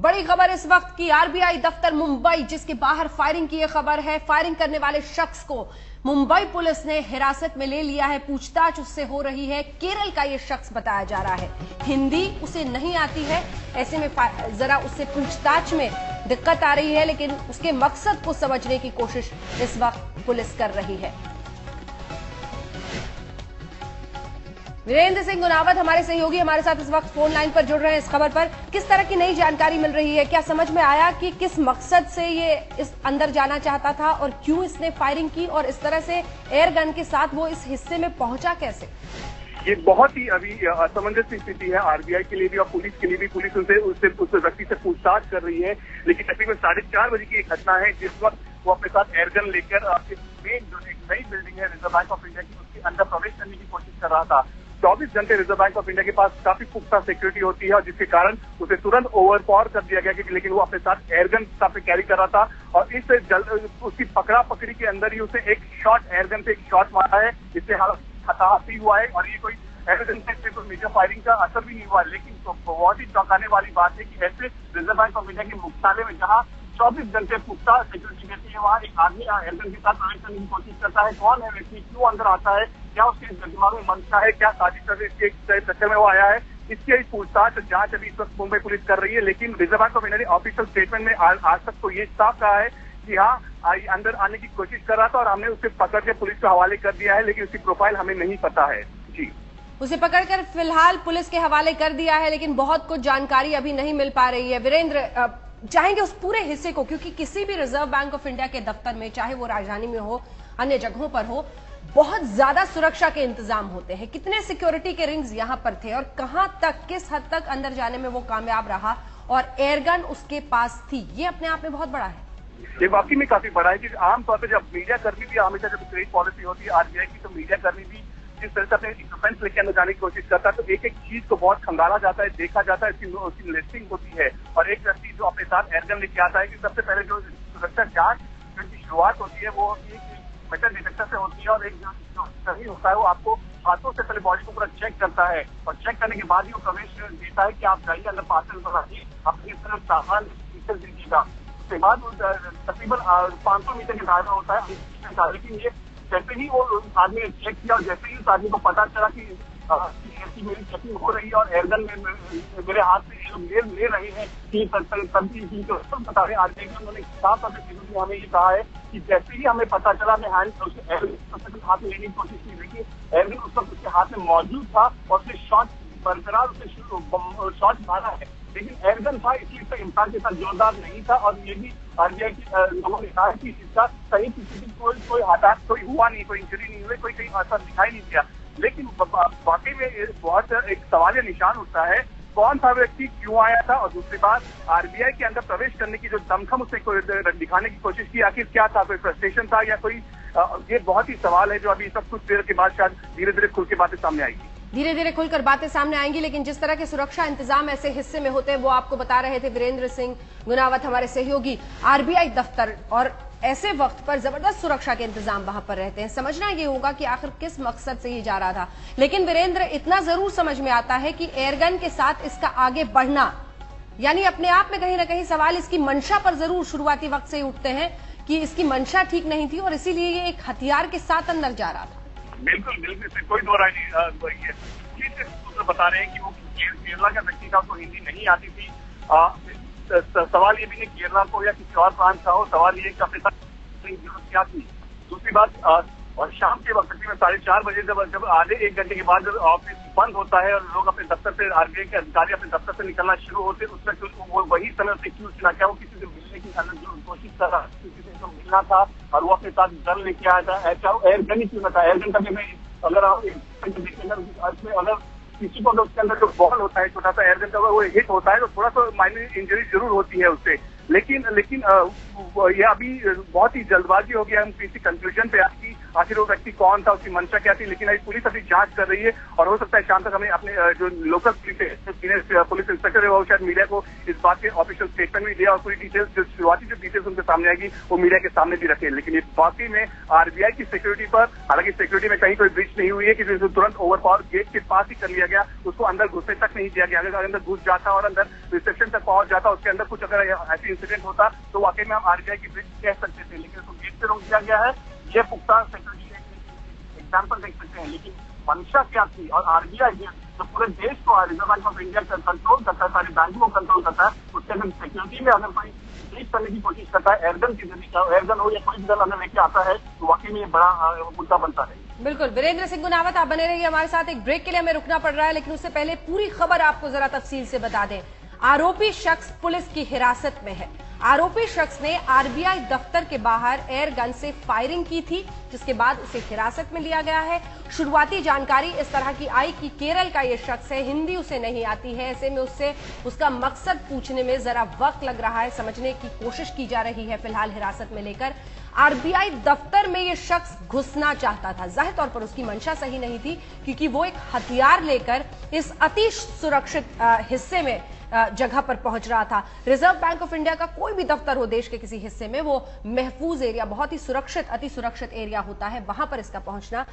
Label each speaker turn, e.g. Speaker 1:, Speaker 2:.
Speaker 1: बड़ी खबर इस वक्त की आरबीआई दफ्तर मुंबई जिसके बाहर फायरिंग की यह खबर है। फायरिंग करने वाले शख्स को मुंबई पुलिस ने हिरासत में ले लिया है। पूछताछ उससे हो रही है। केरल का यह शख्स बताया जा रहा है। हिंदी उसे नहीं आती है, ऐसे में जरा उससे पूछताछ में दिक्कत आ रही है, लेकिन उसके मकसद को समझने की कोशिश इस वक्त पुलिस कर रही है। वीरेंद्र सिंह गुनावत हमारे सहयोगी हमारे साथ इस वक्त फोन लाइन पर जुड़ रहे हैं। इस खबर पर किस तरह की नई जानकारी मिल रही है? क्या समझ में आया कि किस मकसद से ये इस अंदर जाना चाहता था और क्यों इसने फायरिंग की, और इस तरह से एयर गन के साथ वो इस हिस्से में पहुंचा कैसे?
Speaker 2: ये बहुत ही अभी असमंजस की स्थिति है आरबीआई के लिए भी और पुलिस के लिए भी। पुलिस उस व्यक्ति से पूछताछ कर रही है, लेकिन तकरीबन 4:30 बजे की एक घटना है जिस वक्त वो अपने साथ एयरगन लेकर मेन जो एक नई बिल्डिंग है रिजर्व बैंक ऑफ इंडिया की, उसके अंदर प्रवेश करने की कोशिश कर रहा था। 24 घंटे रिजर्व बैंक ऑफ इंडिया के पास काफी पुख्ता सिक्योरिटी होती है और जिसके कारण उसे तुरंत ओवरपावर कर दिया गया, क्योंकि लेकिन वो अपने साथ एयरगन पे कैरी कर रहा था और इस उसकी पकड़ा पकड़ी के अंदर ही उसे एक शॉट एयरगन से एक शॉट मारा है, जिससे हताहती हुआ है। और ये कोई एविडेंस से कोई मेजर फायरिंग का असर भी नहीं हुआ। लेकिन बहुत ही चौंकाने वाली बात है कि ऐसे रिजर्व बैंक ऑफ इंडिया के मुख्यालय में जहाँ 24 घंटे पुख्ता सिक्योरिटी रहती है, वहाँ एक आदमी एयरगन के साथ प्रवेश करने की कोशिश करता है। कौन है व्यक्ति, क्यों अंदर आता है, क्या उसके दिमाग में मंशा है, क्या साजिश के चक्कर में वो आया है, इसकी पूछताछ जांच अभी इस वक्त मुंबई पुलिस कर रही है। लेकिन रिजर्व बैंक ऑफ इंडिया ने ऑफिशियल स्टेटमेंट में आज तक तो ये साफ कहा है कि हाँ अंदर आने की कोशिश कर रहा था और हमने उसे पकड़ के पुलिस के हवाले कर दिया है, लेकिन उसकी प्रोफाइल हमें नहीं पता है। जी,
Speaker 1: उसे पकड़कर फिलहाल पुलिस के हवाले कर दिया है, लेकिन बहुत कुछ जानकारी अभी नहीं मिल पा रही है। वीरेंद्र, चाहेंगे उस पूरे हिस्से को, क्योंकि किसी भी रिजर्व बैंक ऑफ इंडिया के दफ्तर में, चाहे वो राजधानी में हो अन्य जगहों पर हो, बहुत ज्यादा सुरक्षा के इंतजाम होते हैं। कितने सिक्योरिटी के रिंग्स यहां पर थे और कहां तक, किस हद तक अंदर जाने में वो कामयाब रहा, और एयरगन उसके पास थी, ये अपने आप में बहुत बड़ा है।
Speaker 2: ये वाकई में काफी बड़ा है कि आमतौर पर जब मीडिया कर्मी भी हमेशा जब क्रेडिट पॉलिसी होती है आरबीआई की, तो मीडिया कर्मी भी जिस तरह से अपने इक्विपमेंट्स लेके अंदर जाने की कोशिश करता है, तो एक एक चीज को बहुत खंगाला जाता है, देखा जाता है, उसकी लिस्टिंग होती है। और एक व्यक्ति जो अपने साथ एयरगन लेके आता है कि सबसे पहले जो सुरक्षा जांच की शुरुआत होती है वो एक मेटल डिटेक्टर से होती है, और एक जो कर्मी होता है वो आपको हाथों से पहले बॉडी को पूरा चेक करता है और चेक करने के बाद ही वो प्रवेश देता है कि आप जाइए अंदर पार्सल बनाइए, अपनी तरफ सामान दीजिएगा। उसके बाद तकरीबन 500 मीटर के दायरा होता है। लेकिन ये जैसे ही वो आदमी ने चेक किया और जैसे ही उस आदमी को पता चला कि ऐसी मेरी चेकिंग हो रही है और एयरगन मेरे हाथ से ये लोग ले रहे हैं कि तभी सब बता रहे आरबीआई के, उन्होंने साफ साफ हमें ये कहा है कि जैसे ही हमें पता चला हमें एयरगन हाथ में लेने की कोशिश की, लेकिन एयरगन उस वक्त उसके हाथ में मौजूद था और उसने शॉट बरकरार उसे शॉट मारा है, लेकिन एयरगन था इसलिए इसका इम्पैक्ट इतना जोरदार नहीं था। और ये भी आरबीआई के लोगों ने कहा है कि इसका सही किसी की कोई हताहत कोई हुआ नहीं, कोई इंजरी नहीं हुई, कोई कहीं असर दिखाई नहीं दिया। लेकिन वाकई में बहुत एक सवाल या निशान उठता है, कौन था व्यक्ति, क्यों आया था, और दूसरी बात आरबीआई के अंदर प्रवेश करने की जो दमखम उसने दिखाने की कोशिश की, आखिर क्या था, कोई फ्रस्ट्रेशन था या कोई, ये बहुत ही सवाल है जो अभी सब कुछ देर के बाद शायद धीरे धीरे खुल के बातें सामने आएगी।
Speaker 1: धीरे धीरे खुलकर बातें सामने आएंगी, लेकिन जिस तरह के सुरक्षा इंतजाम ऐसे हिस्से में होते हैं वो आपको बता रहे थे वीरेंद्र सिंह गुनावत हमारे सहयोगी। आरबीआई दफ्तर और ऐसे वक्त पर जबरदस्त सुरक्षा के इंतजाम वहां पर रहते हैं। समझना ये होगा कि आखिर किस मकसद से ये जा रहा था। लेकिन वीरेंद्र, इतना जरूर समझ में आता है कि एयरगन के साथ इसका आगे बढ़ना, यानी अपने आप में कहीं ना कहीं सवाल इसकी मंशा पर जरूर शुरुआती वक्त से ही उठते हैं कि इसकी मंशा ठीक नहीं थी और इसीलिए ये एक हथियार के साथ अंदर जा रहा था।
Speaker 2: बिल्कुल बिल्कुल, कोई दो राय नहीं। बता रहे हैं कि वो केरला का व्यक्ति था, उसको हिंदी नहीं आती थी। सवाल ये भी नहीं केरला को या किसी और प्रांत का हो, सवाल ये कि अपने साथ जरूरत क्या थी। दूसरी बात, और शाम के वक्त तकरीबन 4:30 बजे जब आधे एक घंटे के बाद जब ऑफिस बंद होता है और लोग अपने दफ्तर से, आरबीआई के अधिकारी अपने दफ्तर से निकलना शुरू होते हैं, उस वक्त वो वही समय से क्यों चुना, क्या वो किसी से मिलने की कोशिश कर रहा, किसी से तो मिलना था और वो अपने साथ गन लेके आया था, ऐसा एयरगन ही क्यों न था। एयरगन का भी अगर आप अगर किसी को उसके अंदर जो बॉल होता है छोटा सा एयरगन का, वो हिट होता है तो थोड़ा सा माइनर इंजरी जरूर होती है उससे। लेकिन ये अभी बहुत ही जल्दबाजी हो गया, हम किसी कंक्लूजन पे आए कि आखिर वो व्यक्ति कौन था, उसकी मंशा क्या थी। लेकिन अभी पुलिस अभी जांच कर रही है और हो सकता है शाम तक हमें अपने जो लोकल सीनियर पुलिस इंस्पेक्टर है वो शायद मीडिया को इस बात के ऑफिशियल स्टेटमेंट भी दिया और पूरी डिटेल्स, जो शुरुआती जो डिटेल्स उनके सामने आएगी वो मीडिया के सामने भी रखे। लेकिन ये वाकई में आरबीआई की सिक्योरिटी पर, हालांकि सिक्योरिटी में कहीं कोई ब्रीच नहीं हुई है, किसी से तुरंत ओवरपावर गेट के पास ही कर लिया गया, उसको अंदर घुसने तक नहीं दिया गया। अगर अंदर घुस जाता और अंदर रिसेप्शन तक पहुंच जाता, उसके अंदर कुछ अगर ऐसी इंसिडेंट होता तो वाकई में हम आरबीआई की ब्रीच कह सकते थे। लेकिन उसको गेट से रोक दिया गया है, ये पुख्ता सिक्योरिटी एग्जाम्पल देख सकते हैं। लेकिन मंशा क्या थी, और आरबीआई जो पूरे देश को, reserve bank of India control करता है, सारे बैंकों को कंट्रोल करता है, उसके अंदर सिक्योरिटी में अगर कोई ब्रीच करने की कोशिश करता है, एयरगन की जरिए, एयरगन हो या कोई भी दल अंदर लेके आता है, तो वाकई में ये बड़ा मुद्दा बनता है।
Speaker 1: बिल्कुल, वीरेंद्र सिंह गुनावत आप बने रहिए हमारे साथ। एक ब्रेक के लिए हमें रुकना पड़ रहा है, लेकिन उससे पहले पूरी खबर आपको जरा तफसील से बता दें। आरोपी शख्स पुलिस की हिरासत में है। आरोपी शख्स ने आरबीआई दफ्तर के बाहर एयर गन से फायरिंग की थी, जिसके बाद उसे हिरासत में लिया गया है। शुरुआती जानकारी इस तरह की आई कि केरल का यह शख्स है, हिंदी उसे नहीं आती है, ऐसे में उससे उसका मकसद पूछने में जरा वक्त लग रहा है, समझने की कोशिश की जा रही है। फिलहाल हिरासत में लेकर आरबीआई दफ्तर में यह शख्स घुसना चाहता था। जाहिर तौर पर उसकी मंशा सही नहीं थी, क्योंकि वो एक हथियार लेकर इस अति सुरक्षित हिस्से में जगह पर पहुंच रहा था। रिजर्व बैंक ऑफ इंडिया का कोई भी दफ्तर हो देश के किसी हिस्से में, वो महफूज एरिया, बहुत ही सुरक्षित, अति सुरक्षित एरिया होता है, वहां पर इसका पहुंचना